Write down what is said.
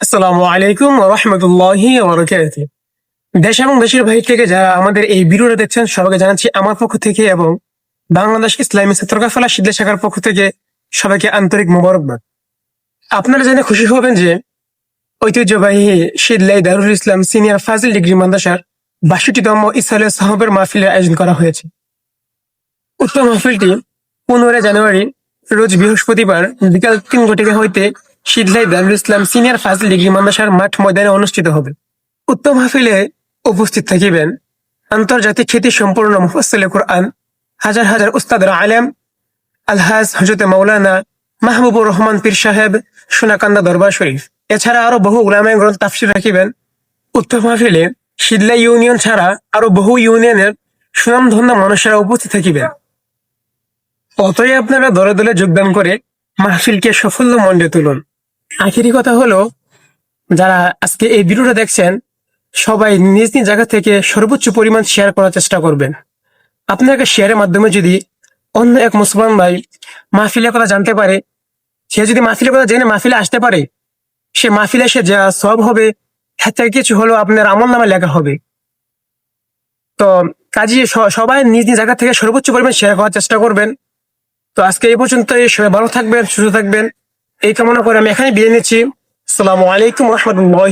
আসসালামু আলাইকুম ওয়া রাহমাতুল্লাহি ওয়া বারাকাতুহু। দেশ এবং দেশের বাইরে থেকে যারা আমাদের এই ভিডিওটা দেখছেন সবাইকে জানাচ্ছি আমার পক্ষ থেকে এবং বাংলাদেশ ইসলামী ছাত্র কাফেলা সিদ্ধা শাখার পক্ষ থেকে সবাইকে আন্তরিক মোবারকবাদ। আপনারা জেনে খুশি হবেন যে ঐতিহ্যবাহী শীদলাই দারুল ইসলাম সিনিয়র ফাজিল ডিগ্রি মাদ্রাসার ৬২তম ইসলামী সাহাবের মাহফিলের আয়োজন করা হয়েছে। উক্ত মাহফিলটি ১৫ জানুয়ারি রোজ বৃহস্পতিবার বিকাল ৩ ঘটিকা হইতে শীদলাই দারুল ইসলাম সিনিয়র ফাজিল ডিগ্রি মাদ্রাসার মাঠ ময়দানে অনুষ্ঠিত হবে। উক্ত মাহফিলে উপস্থিত থাকিবেন আন্তর্জাতিক খ্যাতি সম্পূর্ণ মুফাসসিলে কুরআন হাজার হাজার উস্তাদের আলেম আলহাজ হযরত মাওলানা মাহবুবুর রহমান পীর সাহেব সোনাকান্দা দরবার শরীফ। এছাড়া আরো বহু উলামায়ে গ্রন্থ তাফসীর রাখিবেন। উক্ত মাহফিলে শীদলাই ইউনিয়ন ছাড়া আরো বহু ইউনিয়নের সুনামধন্য মানুষেরা উপস্থিত থাকিবেন। অতএব আপনারা দলে দলে যোগদান করে মাহফিলকে সাফল্যমণ্ডিত তুলুন। আখেরি কথা হলো, যারা আজকে এই ভিডিওটা দেখছেন সবাই নিজ নিজ জায়গা থেকে সর্বোচ্চ পরিমাণ শেয়ার করার চেষ্টা করবেন। আপনার একটা শেয়ারের মাধ্যমে যদি অন্য এক মুসলমান ভাই মাহফিলের কথা জানতে পারে, সে যদি মাহফিলের কথা জেনে মাহফিলে আসতে পারে, সে মাহফিলে এসে যা সব হবে হাত থেকে কিছু হলো আপনার আমল নামে লেখা হবে। তো কাজে সবাই নিজ নিজ জায়গা থেকে সর্বোচ্চ পরিমাণ শেয়ার করার চেষ্টা করবেন। তো আজকে এই পর্যন্ত, সবাই ভালো থাকবেন, সুস্থ থাকবেন এই কামনা করে আমি এখানে বিদায় নিচ্ছি। আসসালামু আলাইকুম ওয়া রাহমাতুল্লাহি।